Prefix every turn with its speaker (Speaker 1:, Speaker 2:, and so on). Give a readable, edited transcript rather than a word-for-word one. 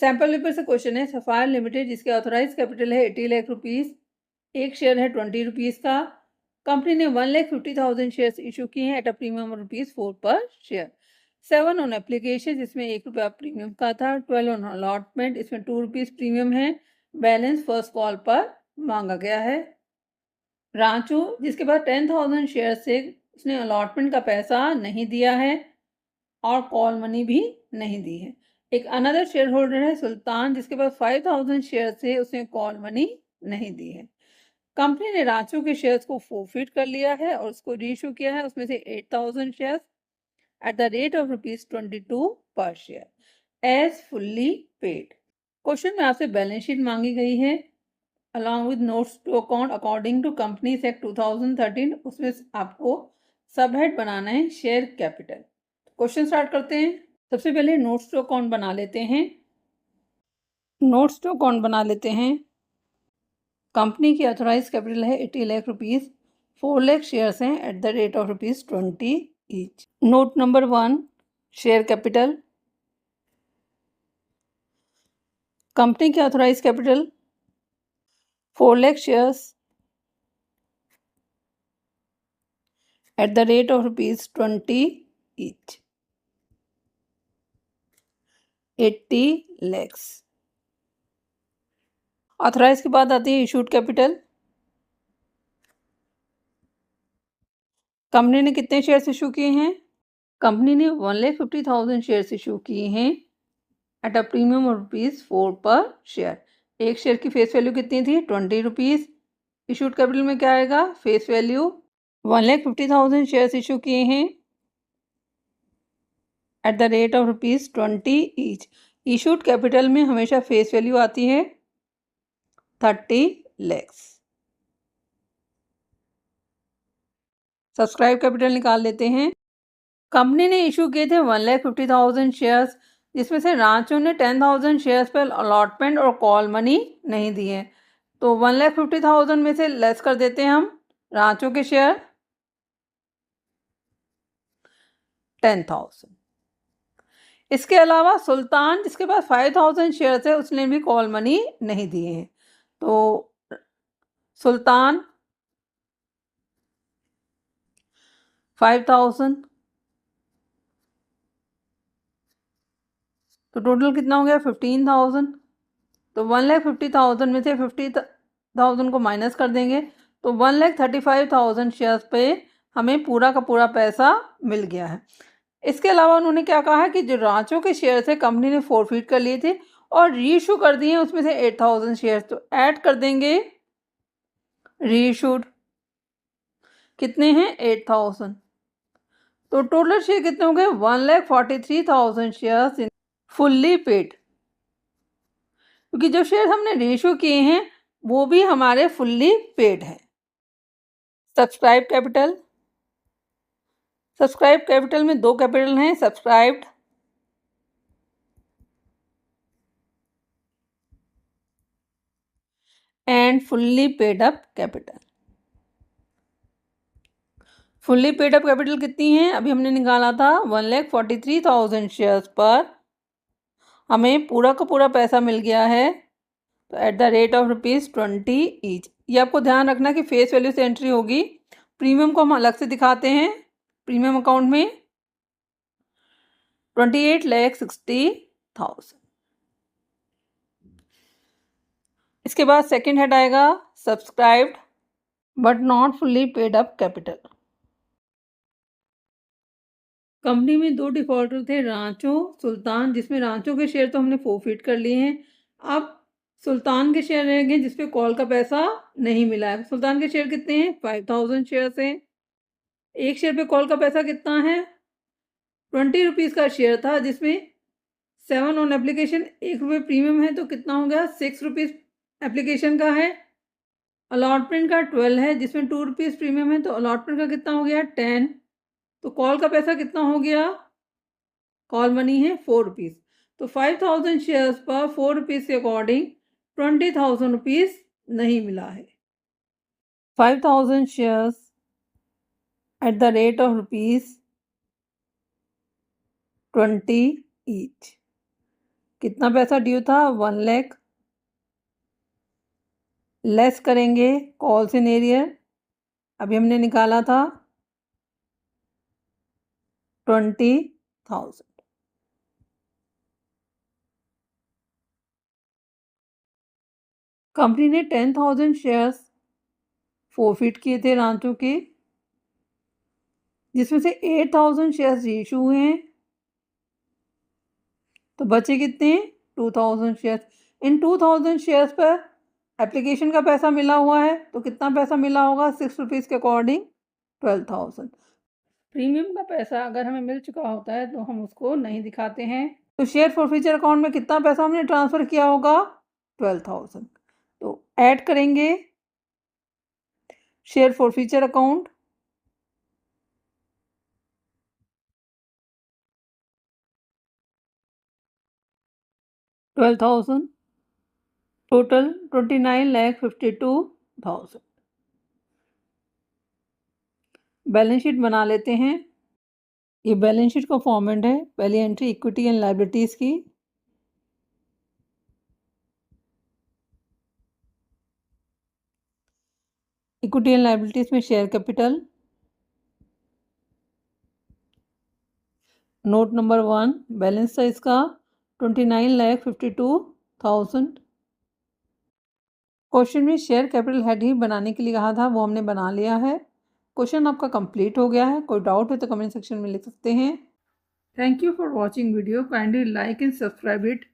Speaker 1: Sample paper से question है, sapphire limited जिसके ऑथोराइज कैपिटल है 80 लाख रुपीस, एक शेयर है 20 रुपीस का, कंपनी ने 1,50,000 शेयर्स इशू किए हैं एट अ प्रीमियम ₹4 पर शेयर। 7 ऑन एप्लीकेशन जिसमें ₹1 प्रीमियम का था, 12 ऑन अलॉटमेंट इसमें ₹2 प्रीमियम है, बैलेंस फर्स्ट कॉल पर मांगा गया है। रांचो जिसके पास 10,000 शेयर से उसने अलॉटमेंट का पैसा नहीं दिया है और कॉल मनी भी नहीं दी है। एक अनदर शेयर होल्डर है सुल्तान जिसके पास 5,000 शेयर से उसने कॉल मनी नहीं दी है। कंपनी ने रांचो के शेयर्स को फोरफिट कर लिया है और उसको रीइशू किया है, उसमें से 8,000 shares at the rate of ₹22 पर share as fully paid. Question में आपसे बैलेंस शीट मांगी गई है along with notes to account according to companies act 2013। उसमें आपको सब हेड बनाना है शेयर कैपिटल। क्वेश्चन स्टार्ट करते हैं। सबसे पहले नोट्स टू अकाउंट बना लेते हैं। कंपनी की ऑथोराइज कैपिटल है 80 लाख रुपीस, 4 लाख शेयर्स हैं at the rate of ₹20 each. Note number 1, share capital. Company की ऑथोराइज कैपिटल 4 lakh shares at the rate of ₹20 each, 80 lakhs। Authorise के बाद आती है इशूड कैपिटल। कंपनी ने कितने शेयर्स इशू किए हैं? कंपनी ने 1,50,000 शेयर्स इशू किए हैं एट अ प्रीमियम ऑफ ₹4 पर शेयर। एक शेयर की फेस वैल्यू कितनी थी? 20 रुपीज़। इशूड कैपिटल में क्या आएगा? फेस वैल्यू 1,50,000 शेयर्स इशू किए हैं at the rate of ₹20 each. Issued capital में हमेशा फेस वैल्यू आती है 30 lakhs। सब्सक्राइब कैपिटल निकाल लेते हैं। कंपनी ने इशू किए थे 1,50,000 शेयर्स जिसमें से रांचो ने 10,000 शेयर्स पर अलॉटमेंट और कॉल मनी नहीं दी है, तो 1,50,000 में से लेस कर देते हैं हम रांचो के शेयर 10,000। इसके अलावा सुल्तान जिसके पास 5,000 शेयर्स है उसने भी कॉल मनी नहीं दिए हैं, तो सुल्तान 5,000, तो टोटल कितना हो गया? 15,000। तो 1,50,000 में से 50,000 को माइनस कर देंगे तो 1,35,000 शेयर्स पे हमें पूरा का पूरा पैसा मिल गया है। इसके अलावा उन्होंने क्या कहा है कि जो रांचो के शेयर थे कंपनी ने फोरफिट कर लिए थे और रीइशू कर दिए उसमें से 8,000 शेयर्स, तो ऐड कर देंगे रीइशूड कितने हैं? 8,000। तो टोटल शेयर कितने हो गए? 1,43,000 शेयर्स इन फुल्ली पेड, क्योंकि जो शेयर हमने रीइशू किए हैं वो भी हमारे फुल्ली पेड हैं। सब्सक्राइब कैपिटल में 2 कैपिटल हैं, subscribed and fully paid up capital. Fully paid up capital कितनी है? अभी हमने निकाला था 1,43,000 शेयर्स पर हमें पूरा का पूरा पैसा मिल गया है, तो eight the rate of ₹20 each. ये आपको ध्यान रखना कि फेस वैल्यू से एंट्री होगी। प्रीमियम को हम अलग से दिखाते हैं। प्रीमियम अकाउंट में 28,60,000। इसके बाद सेकंड हेड आएगा subscribed but not fully paid up capital. Company में 2 डिफॉल्टर थे, रांचो सुल्तान, जिसमें रांचो के शेयर तो हमने फोरफिट कर लिए हैं। अब सुल्तान के शेयर रह गए जिसपे कॉल का पैसा नहीं मिला है। सुल्तान के शेयर कितने हैं? 5,000 शेयर्स हैं। एक शेयर पे कॉल का पैसा कितना है? 20 रुपीज़ का शेयर था जिसमें 7 ऑन एप्लीकेशन ₹1 प्रीमियम है, तो कितना हो गया? 6 रुपीज़ एप्लीकेशन का है। अलॉटमेंट का 12 है जिसमें ₹2 प्रीमियम है, तो अलॉटमेंट का कितना हो गया? 10। तो कॉल का पैसा कितना हो गया? कॉल मनी है ₹4, तो 5,000 शेयर्स पर ₹4 के अकॉर्डिंग ₹20,000 नहीं मिला है। 5,000 shares at the rate of ₹20 each, कितना पैसा ड्यू था 1 लाख, लेस करेंगे कॉल्स इन एरियर, अभी हमने निकाला था 20,000। कंपनी ने 10,000 शेयर्स फोरफिट किए थे रांचो के, जिसमें से 8,000 शेयर्स इशू हुए हैं, तो बचे कितने 2,000 शेयर्स। इन 2,000 शेयर्स पर एप्लीकेशन का पैसा मिला हुआ है, तो कितना पैसा मिला होगा 6 रुपीज़ के अकॉर्डिंग 12,000। प्रीमियम का पैसा अगर हमें मिल चुका होता है तो हम उसको नहीं दिखाते हैं। तो शेयर फॉरफीचर अकाउंट में कितना पैसा हमने ट्रांसफ़र किया होगा 12,000। तो ऐड करेंगे share forfeiture account, $12,000, total 29,52,000। Balance sheet बना लेते हैं। ये बैलेंस शीट का फॉर्मेट है। पहली एंट्री इक्विटी एंड लायबिलिटीज़ की, इक्विटी एंड लायबिलिटीज़ में share capital, note number 1, balance था इसका 29,52,000। क्वेश्चन में शेयर कैपिटल हेड ही बनाने के लिए कहा था, वो हमने बना लिया है। क्वेश्चन आपका कंप्लीट हो गया है। कोई डाउट हो तो कमेंट सेक्शन में लिख सकते हैं। Thank you for watching video. Kindly like and subscribe it.